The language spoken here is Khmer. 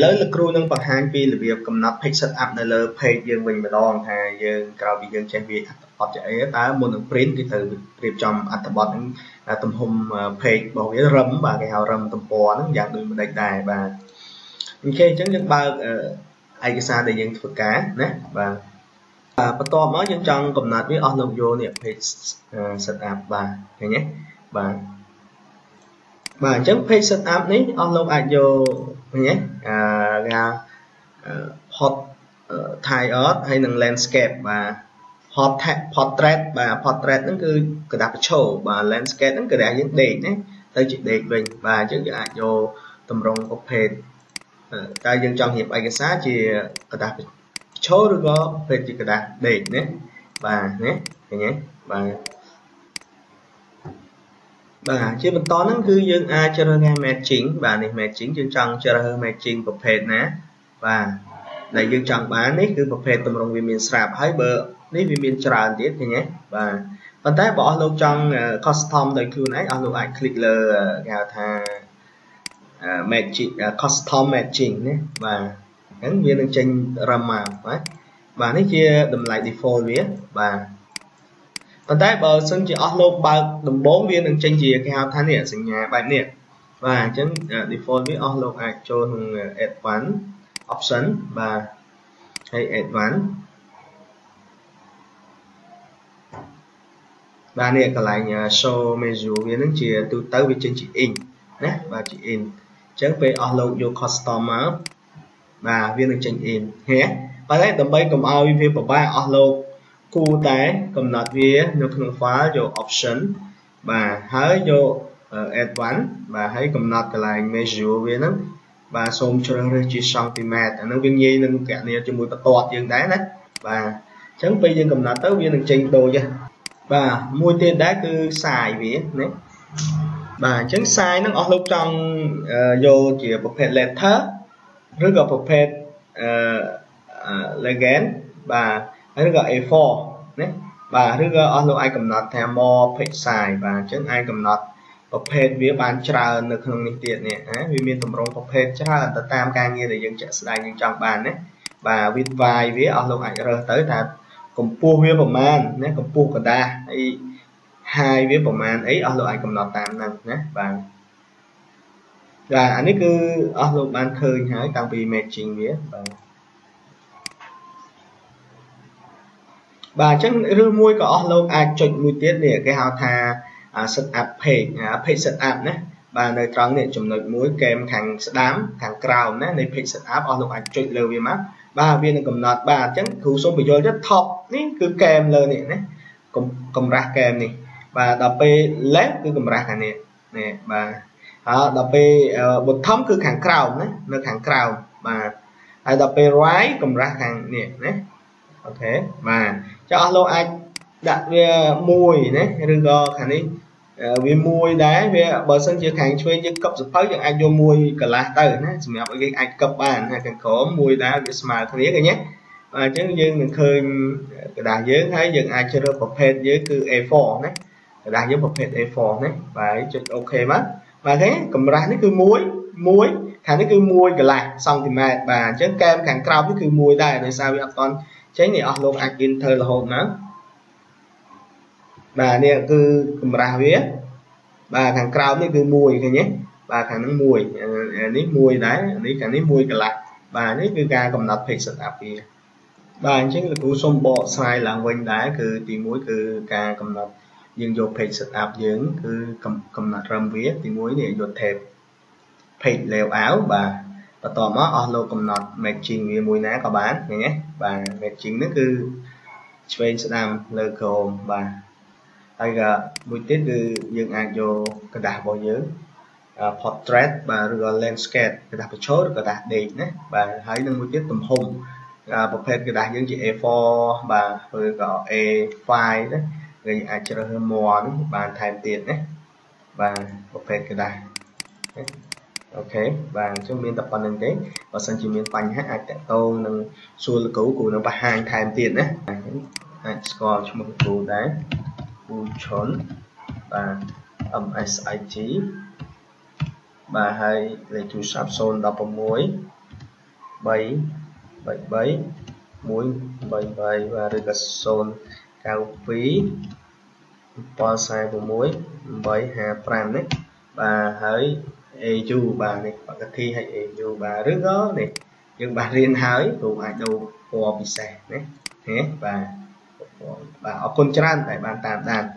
លើលោកគ្រូនឹងបង្ហាញពីរបៀបកំណត់ page setup នៅលើ page យើងវិញម្ដងថាយើងក្រោយពីយើងចេះវាអត្ថបទជាអីតើមុននឹង print គឺត្រូវរៀបចំអត្ថបទនឹងទំហំ page របស់វារឹមបាទគេហៅរឹមទំព័រហ្នឹងយ៉ាងដូចម្ដេចដែរបាទអូខេអញ្ចឹងយើងបើកឯកសារដែលយើងធ្វើការណាបាទបន្ទាប់មកយើងចង់កំណត់វាអស់លោកយកនេះ page setup បាទឃើញទេបាទអញ្ចឹង page setup នេះអស់លោកអាចយកឃើញទេគេហៅ hot tie out ហើយនឹង landscape បាទ hot portrait បាទ portrait ហ្នឹងគឺกระดาษបញ្ឈរបាទ landscape ហ្នឹងគឺយើងដេកណាទៅជាដេកវិញបាទអញ្ចឹងយើងអាចយកតម្រង់ប្រភេទតែយើងចង់រៀបឯកសារជាกระดาษបញ្ឈរឬក៏ប្រភេទជាกระดาษដេកណាបាទណាឃើញទេបាទជាបន្តហ្នឹងគឺយើងអាចជ្រើសរើស matching បាទនេះ matching យើងចង់ជ្រើសរើស matching ប្រភេទណាបាទដែលយើងចង់បាននេះគឺប្រភេទតម្រង់វាមានស្រាប់ហើយបើនេះវាមានច្រើនទៀតឃើញទេបាទប៉ុន្តែបើអស់លោកចង់ custom ដោយខ្លួនឯងអស់លោកអាច click លើគេហៅថា matching custom matching ណាបាទអញ្ចឹងវានឹងចេញរឹមមកបាទនេះជាតម្លៃ default វាបាទប៉ុន្តែបើសិនជាអស់លោកបើកដំបូងវានឹងចេញជាគេហៅថានេះសញ្ញាបែបនេះបាទអញ្ចឹង default វាអស់លោកអាចចូលក្នុង advanced option បាទហើយ advanced បាទនេះកន្លែង show measure វានឹងជាទូទៅវាចេញជា inch ណាបាទជា inch អញ្ចឹងពេលអស់លោកយក custom មកបាទវានឹងចេញ inch ហេប៉ុន្តែដើម្បីកុំឲ្យវាពិបាកអស់លោកគួរតែកំណត់វានៅក្នុង file យក option បាទហើយយក advanced បាទហើយកំណត់កន្លែង measure វាហ្នឹងបាទសូមជ្រើសរើសជា cm អាហ្នឹងវាងាយនឹងកណនាជាមួយបន្ទាត់យើងដែរណាបាទអញ្ចឹងពេលយើងកំណត់ទៅវានឹងចេញដូចបាទមួយទៀតដែរគឺ size វាណាបាទអញ្ចឹង size ហ្នឹងអស់លោកចង់យកជាប្រភេទ letter ឬក៏ប្រភេទlegend បាទឬក៏ A4 ណាបាទឬក៏អស់លោកអាចកំណត់ថា more page size បាទអញ្ចឹងអាចកំណត់ប្រភេទវាបានច្រើននៅក្នុងនេះទៀតនេះវាមានតម្រងប្រភេទច្រើនទៅតាមការងារដែលយើងចាក់ស្ដែងយើងចង់បានណាបាទ width wide វាអស់លោកអាចរើសទៅថាកម្ពស់វាប្រមាណណាកម្ពស់กระดาษហើយ height វាប្រមាណអីអស់លោកអាចកំណត់តាមហ្នឹងណាបាទអានេះគឺអស់លោកបានឃើញហើយតាំងពី matching វាបាទអញ្ចឹងឬមួយក៏អស់លោកអាចចុចមួយទៀតនេះគេហៅថា set up page set up ណាបាទនៅត្រង់នេះចំណុចមួយកែមខាងស្ដាំខាងក្រោមណានៃ page set up អស់លោកអាចចុចលើវាមកបាទវានឹងកំណត់បាទអញ្ចឹងគ្រូសូមបញ្យល់ទៅ top នេះគឺកែមលើនេះណាកម្រាស់កែមនេះបាទដល់ពេល left គឺកម្រាស់ខាងនេះនេះបាទហើយដល់ពេល bottom គឺខាងក្រោមណានៅខាងក្រោមបាទហើយដល់ពេល right កម្រាស់ខាងនេះណាអូខេបាទចុះអស់លោកអាចដាក់វាមួយណាឬក៏ខាងនេះវាមួយដែរវាបើសិនជាខាងឆ្វេងយើងកឹបសភៅយើងអាចយកមួយកន្លះទៅណាសម្រាប់ឲ្យគេអាចកឹបបានហើយខាងក្រោមមួយដែរវាស្មើគ្នាឃើញទេបាទអញ្ចឹងយើងនឹងឃើញกระดาษយើងហើយយើងអាចជ្រើសប្រភេទយើងគឺ A4 ណាกระดาษយើងប្រភេទ A4 ណាបាទចុចអូខេបាទឃើញកម្រាស់នេះគឺមួយខាងនេះគឺ1កន្លះសង់ទីម៉ែត្របាទអញ្ចឹងកែមខាងក្រោមនេះគឺមួយដែរដោយសារវាអត់តន់ចេញនេះអស់លោកអាច enter រហូតមកបាទនេះគឺកម្រាស់វាបាទខាងក្រោមនេះគឺ1ឃើញទេបាទខាងហ្នឹង1នេះ1ដែរនេះខាងនេះ1កន្លះបាទនេះគឺការកំណត់ page setup វាបាទអញ្ចឹងលោកគ្រូសូមបកស្រាយឡើងវិញដែរគឺទី1គឺការកំណត់យើងយក page setup យើងគឺកំណត់រឹមវាទី1នេះយក tab page layout បាទបន្ទាប់មកអស់លោកកំណត់ matching វាមួយណាក៏បានឃើញទេបាទ matching ហ្នឹងគឺឆ្វេងស្ដាំលើក្រោមបាទហើយក៏មួយទៀតគឺយើងអាចយកกระดาษរបស់យើង portrait បាទឬក៏ landscape กระดาษបញ្ឈរឬกระดาษដេកណាបាទហើយនឹងមួយទៀតទំហំប្រភេទกระดาษយើងជា A4 បាទឬក៏ A5 ណាយើងអាចជ្រើសរើស more នេះបានថែមទៀតណាបាទប្រភេទกระดาษអូខេបាទអញ្ចឹងមានតែប៉ុណ្្នឹងទេបើសិនជាមានបញ្ហាអាចតាក់ទងនឹងសួរលោកគ្រូនឹងបង្ហាញថែមទៀតណាអាចស្គាល់ឈ្មោះគ្រូដែរគូឈុនបាទ MSIG បាទហើយលេខទូរស័ព្ទ016 7 77 1 77 và rồi có 0 92 7 46 8 55 đấy và hỡi eju bà này và cái thi hay eju bà rất đó này nhưng bà riêng hỡi tụ ai đâu qua bị xẻ đấy thế và bà ở con tràn tại bàn tạm đàn